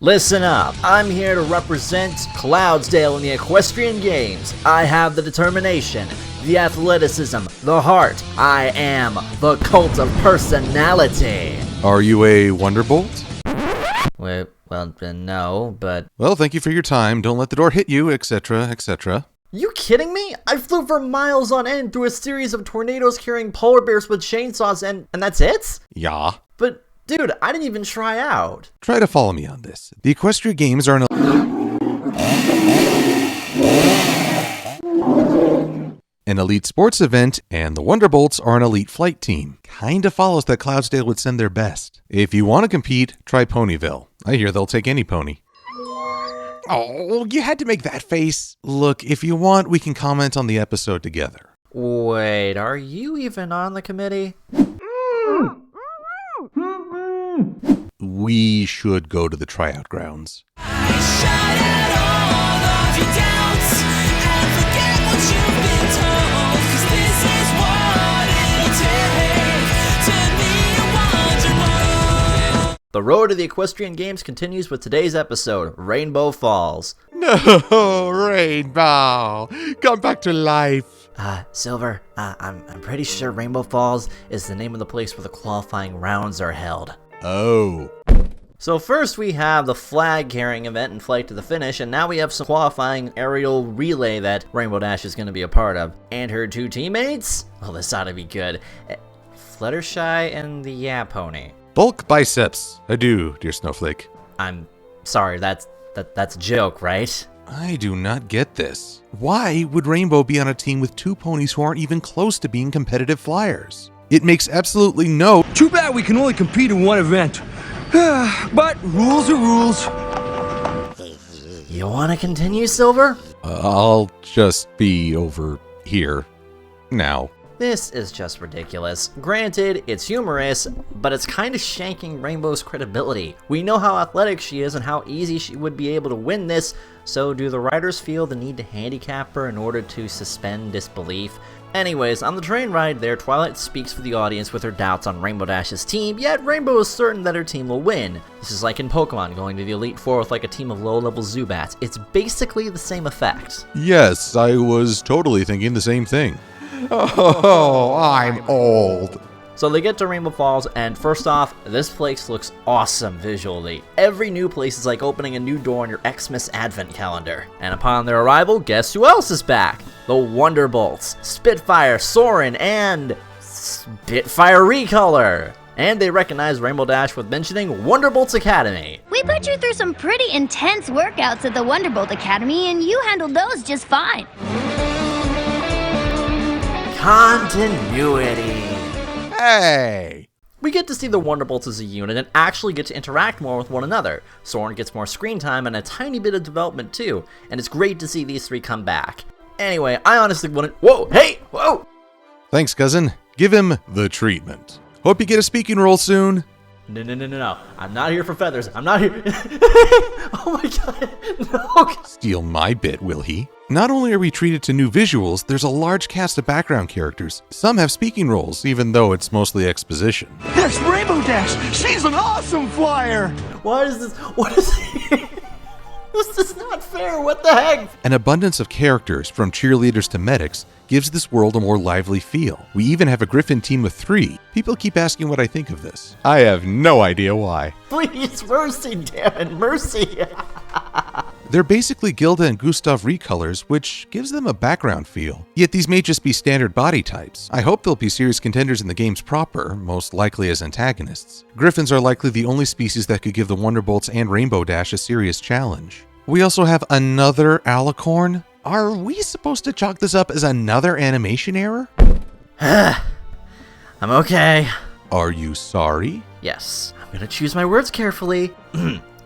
Listen up, I'm here to represent Cloudsdale in the Equestrian Games. I have the determination, the athleticism, the heart. I am the cult of personality. Are you a Wonderbolt? Well, no, but... Well, thank you for your time. Don't let the door hit you, etc., etc. You kidding me? I flew for miles on end through a series of tornadoes carrying polar bears with chainsaws and that's it? Yeah. But, dude, I didn't even try out. Try to follow me on this. The Equestrian Games are an elite sports event, and the Wonderbolts are an elite flight team. Kinda follows that Cloudsdale would send their best. If you want to compete, try Ponyville. I hear they'll take any pony. Oh, you had to make that face. Look, if you want, we can comment on the episode together. Wait, are you even on the committee? We should go to the tryout grounds. The road to the Equestrian Games continues with today's episode, Rainbow Falls. No, Rainbow! Come back to life! Silver, I'm pretty sure Rainbow Falls is the name of the place where the qualifying rounds are held. Oh. So first we have the flag carrying event and flight to the finish, and now we have some qualifying aerial relay that Rainbow Dash is going to be a part of. And her two teammates? Well, this ought to be good. Fluttershy and the Yeah Pony. Bulk biceps. Adieu, dear Snowflake. I'm sorry, that's a joke, right? I do not get this. Why would Rainbow be on a team with two ponies who aren't even close to being competitive flyers? It makes absolutely no... Too bad we can only compete in one event. But rules are rules. You want to continue, Silver? I'll just be over here now. This is just ridiculous. Granted, it's humorous, but it's kind of shanking Rainbow's credibility. We know how athletic she is and how easy she would be able to win this, so do the writers feel the need to handicap her in order to suspend disbelief? Anyways, on the train ride there, Twilight speaks for the audience with her doubts on Rainbow Dash's team, yet Rainbow is certain that her team will win. This is like in Pokemon going to the Elite Four with like a team of low-level Zubats. It's basically the same effect. Yes, I was totally thinking the same thing. Oh, I'm old. So they get to Rainbow Falls, and first off, this place looks awesome visually. Every new place is like opening a new door on your Xmas advent calendar. And upon their arrival, guess who else is back? The Wonderbolts, Spitfire, Soren, and Spitfire Recolor. And they recognize Rainbow Dash with mentioning Wonderbolts Academy. We put you through some pretty intense workouts at the Wonderbolt Academy, and you handled those just fine. Continuity. Hey! We get to see the Wonderbolts as a unit and actually get to interact more with one another. Soren gets more screen time and a tiny bit of development too, and it's great to see these three come back. Anyway, I honestly wouldn't— Whoa! Hey! Whoa! Thanks, cousin. Give him the treatment. Hope you get a speaking role soon. No. I'm not here for feathers. I'm not here— Oh my god, no! Steal my bit, will he? Not only are we treated to new visuals, there's a large cast of background characters. Some have speaking roles, even though it's mostly exposition. That's Rainbow Dash. She's an awesome flyer. Why is this— What is— This is not fair, what the heck? An abundance of characters, from cheerleaders to medics, gives this world a more lively feel. We even have a Griffin team of 3. People keep asking what I think of this. I have no idea why. Please, mercy, damn it, mercy! They're basically Gilda and Gustav recolors, which gives them a background feel. Yet these may just be standard body types. I hope they'll be serious contenders in the games proper, most likely as antagonists. Griffins are likely the only species that could give the Wonderbolts and Rainbow Dash a serious challenge. We also have another Alicorn. Are we supposed to chalk this up as another animation error? I'm okay. Are you sorry? Yes, I'm gonna choose my words carefully.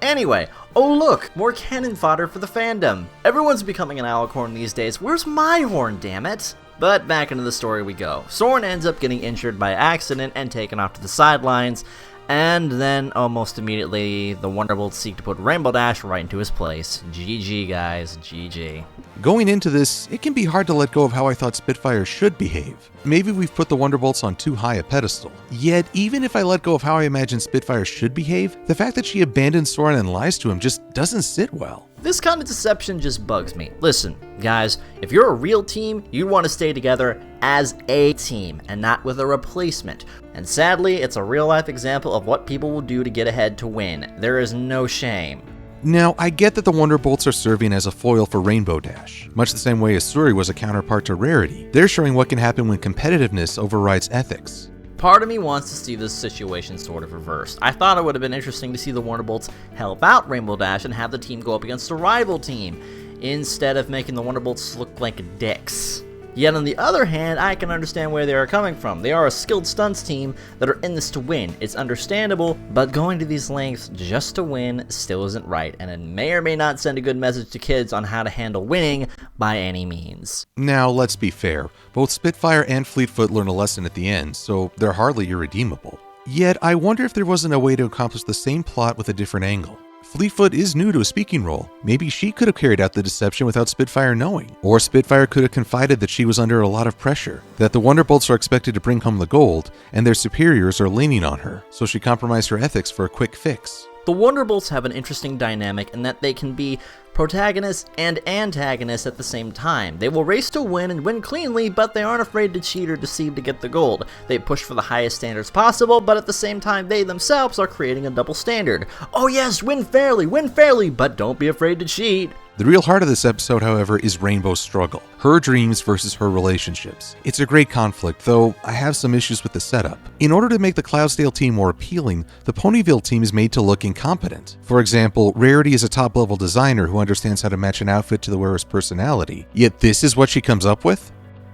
Anyway, oh look, more cannon fodder for the fandom. Everyone's becoming an Alicorn these days. Where's my horn, damn it? But back into the story we go. Soren ends up getting injured by accident and taken off to the sidelines. And then, almost immediately, the Wonderbolts seek to put Rainbow Dash right into his place. GG, guys. GG. Going into this, it can be hard to let go of how I thought Spitfire should behave. Maybe we've put the Wonderbolts on too high a pedestal. Yet, even if I let go of how I imagine Spitfire should behave, the fact that she abandons Soren and lies to him just doesn't sit well. This kind of deception just bugs me. Listen, guys, if you're a real team, you want to stay together as a team and not with a replacement. And sadly, it's a real-life example of what people will do to get ahead to win. There is no shame. Now, I get that the Wonderbolts are serving as a foil for Rainbow Dash, much the same way as Suri was a counterpart to Rarity. They're showing what can happen when competitiveness overrides ethics. Part of me wants to see this situation sort of reversed. I thought it would have been interesting to see the Wonderbolts help out Rainbow Dash and have the team go up against a rival team, instead of making the Wonderbolts look like dicks. Yet on the other hand, I can understand where they are coming from. They are a skilled stunts team that are in this to win. It's understandable, but going to these lengths just to win still isn't right, and it may or may not send a good message to kids on how to handle winning by any means. Now, let's be fair. Both Spitfire and Fleetfoot learn a lesson at the end, so they're hardly irredeemable. Yet, I wonder if there wasn't a way to accomplish the same plot with a different angle. Fleetfoot is new to a speaking role. Maybe she could have carried out the deception without Spitfire knowing. Or Spitfire could have confided that she was under a lot of pressure, that the Wonderbolts are expected to bring home the gold, and their superiors are leaning on her, so she compromised her ethics for a quick fix. The Wonderbolts have an interesting dynamic in that they can be protagonists and antagonists at the same time. They will race to win and win cleanly, but they aren't afraid to cheat or deceive to get the gold. They push for the highest standards possible, but at the same time they themselves are creating a double standard. Oh yes, win fairly, but don't be afraid to cheat. The real heart of this episode, however, is Rainbow's struggle. Her dreams versus her relationships. It's a great conflict, though I have some issues with the setup. In order to make the Cloudsdale team more appealing, the Ponyville team is made to look incompetent. For example, Rarity is a top-level designer who understands how to match an outfit to the wearer's personality, yet this is what she comes up with?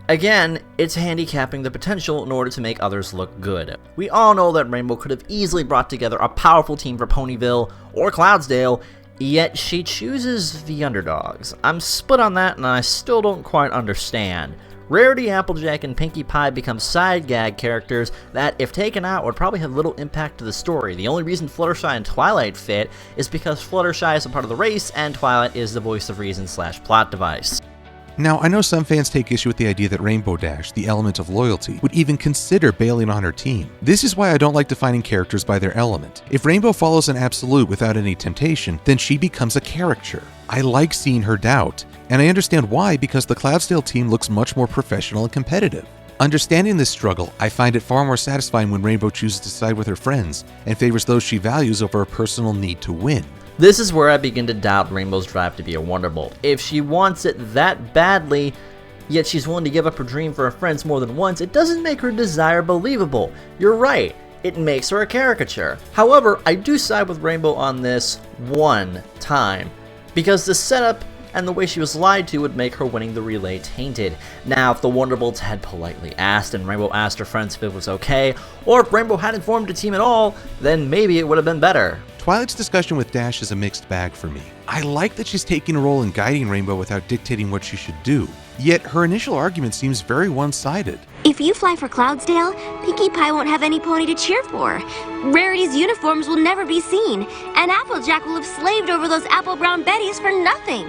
Again, it's handicapping the potential in order to make others look good. We all know that Rainbow could have easily brought together a powerful team for Ponyville or Cloudsdale, yet she chooses the underdogs. I'm split on that and I still don't quite understand. Rarity, Applejack, and Pinkie Pie become side gag characters that, if taken out, would probably have little impact to the story. The only reason Fluttershy and Twilight fit is because Fluttershy is a part of the race and Twilight is the voice of reason / plot device. Now, I know some fans take issue with the idea that Rainbow Dash, the element of loyalty, would even consider bailing on her team. This is why I don't like defining characters by their element. If Rainbow follows an absolute without any temptation, then she becomes a caricature. I like seeing her doubt, and I understand why because the Cloudsdale team looks much more professional and competitive. Understanding this struggle, I find it far more satisfying when Rainbow chooses to side with her friends and favors those she values over a personal need to win. This is where I begin to doubt Rainbow's drive to be a Wonderbolt. If she wants it that badly, yet she's willing to give up her dream for her friends more than once, it doesn't make her desire believable. You're right, it makes her a caricature. However, I do side with Rainbow on this one time, because the setup and the way she was lied to would make her winning the relay tainted. Now, if the Wonderbolts had politely asked and Rainbow asked her friends if it was okay, or if Rainbow hadn't formed a team at all, then maybe it would have been better. Twilight's discussion with Dash is a mixed bag for me. I like that she's taking a role in guiding Rainbow without dictating what she should do, yet her initial argument seems very one-sided. If you fly for Cloudsdale, Pinkie Pie won't have any pony to cheer for. Rarity's uniforms will never be seen, and Applejack will have slaved over those apple brown Bettys for nothing.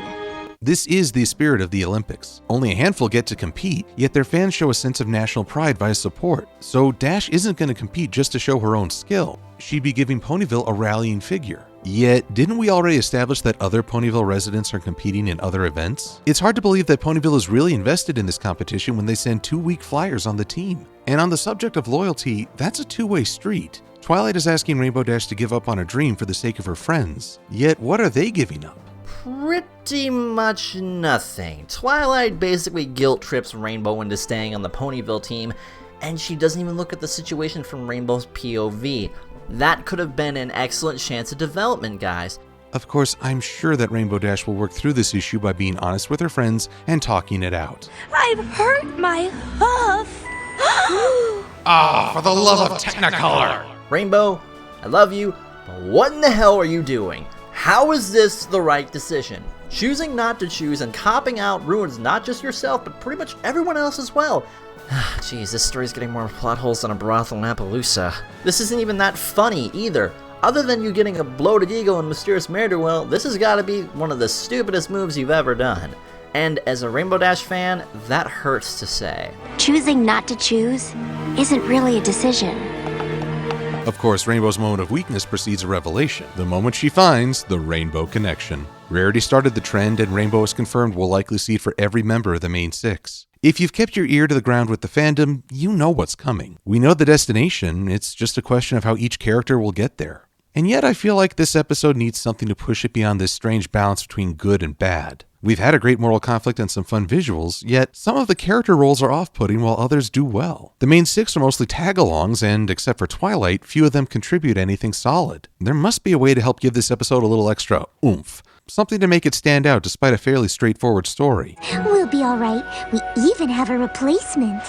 This is the spirit of the Olympics. Only a handful get to compete, yet their fans show a sense of national pride via support. So Dash isn't going to compete just to show her own skill. She'd be giving Ponyville a rallying figure. Yet, didn't we already establish that other Ponyville residents are competing in other events? It's hard to believe that Ponyville is really invested in this competition when they send 2 weak flyers on the team. And on the subject of loyalty, that's a two-way street. Twilight is asking Rainbow Dash to give up on a dream for the sake of her friends. Yet, what are they giving up? Pretty much nothing. Twilight basically guilt trips Rainbow into staying on the Ponyville team, and she doesn't even look at the situation from Rainbow's POV. That could have been an excellent chance of development, guys. Of course, I'm sure that Rainbow Dash will work through this issue by being honest with her friends and talking it out. I've hurt my hoof. For the love of Technicolor! Rainbow, I love you, but what in the hell are you doing? How is this the right decision? Choosing not to choose and copping out ruins not just yourself, but pretty much everyone else as well. Jeez, this story's getting more plot holes than a brothel in Appaloosa. This isn't even that funny, either. Other than you getting a bloated ego and mysterious murder, well, this has gotta be one of the stupidest moves you've ever done. And as a Rainbow Dash fan, that hurts to say. Choosing not to choose isn't really a decision. Of course, Rainbow's moment of weakness precedes a revelation, the moment she finds the Rainbow Connection. Rarity started the trend, and Rainbow is confirmed we'll likely see it for every member of the main six. If you've kept your ear to the ground with the fandom, you know what's coming. We know the destination, it's just a question of how each character will get there. And yet I feel like this episode needs something to push it beyond this strange balance between good and bad. We've had a great moral conflict and some fun visuals, yet some of the character roles are off-putting while others do well. The main six are mostly tag-alongs, and except for Twilight, few of them contribute anything solid. There must be a way to help give this episode a little extra oomph. Something to make it stand out despite a fairly straightforward story. We'll be alright. We even have a replacement.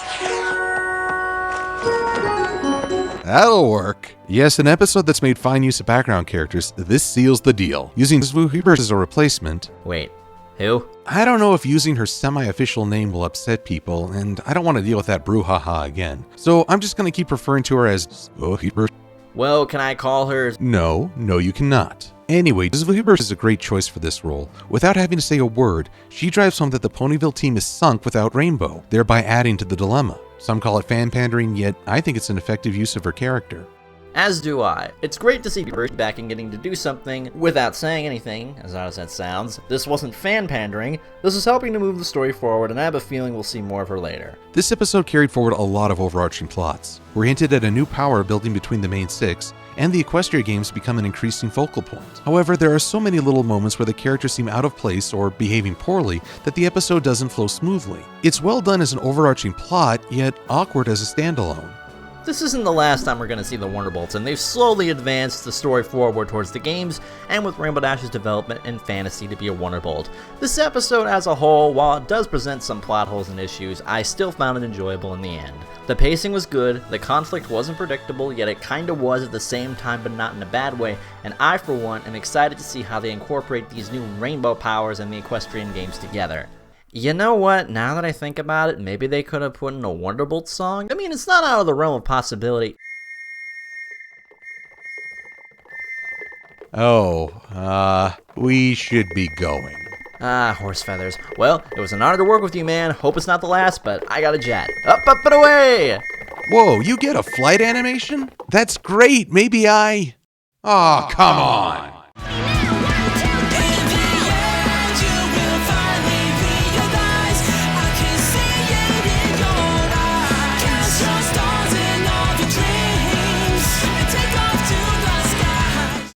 That'll work. Yes, an episode that's made fine use of background characters, this seals the deal. Using Zwoohieber as a replacement. Wait, who? I don't know if using her semi-official name will upset people, and I don't want to deal with that brouhaha again. So I'm just going to keep referring to her as Zwoohieber. Well, can I call her? No, you cannot. Anyway, Zwoohieber is a great choice for this role. Without having to say a word, she drives home that the Ponyville team is sunk without Rainbow, thereby adding to the dilemma. Some call it fan pandering, yet I think it's an effective use of her character. As do I. It's great to see her back and getting to do something without saying anything, as odd as that sounds. This wasn't fan pandering, this is helping to move the story forward, and I have a feeling we'll see more of her later. This episode carried forward a lot of overarching plots. We're hinted at a new power building between the main six, and the Equestria games become an increasing focal point. However, there are so many little moments where the characters seem out of place or behaving poorly that the episode doesn't flow smoothly. It's well done as an overarching plot, yet awkward as a standalone. This isn't the last time we're going to see the Wonderbolts, and they've slowly advanced the story forward towards the games, and with Rainbow Dash's development and fantasy to be a Wonderbolt. This episode as a whole, while it does present some plot holes and issues, I still found it enjoyable in the end. The pacing was good, the conflict wasn't predictable, yet it kinda was at the same time, but not in a bad way, and I for one am excited to see how they incorporate these new rainbow powers and the equestrian games together. You know what, now that I think about it, maybe they could have put in a Wonderbolt song? I mean, it's not out of the realm of possibility. We should be going. Horse feathers. Well, it was an honor to work with you, man. Hope it's not the last, but I got a jet. Up, and away! Whoa, you get a flight animation? That's great, maybe I... Oh, come on.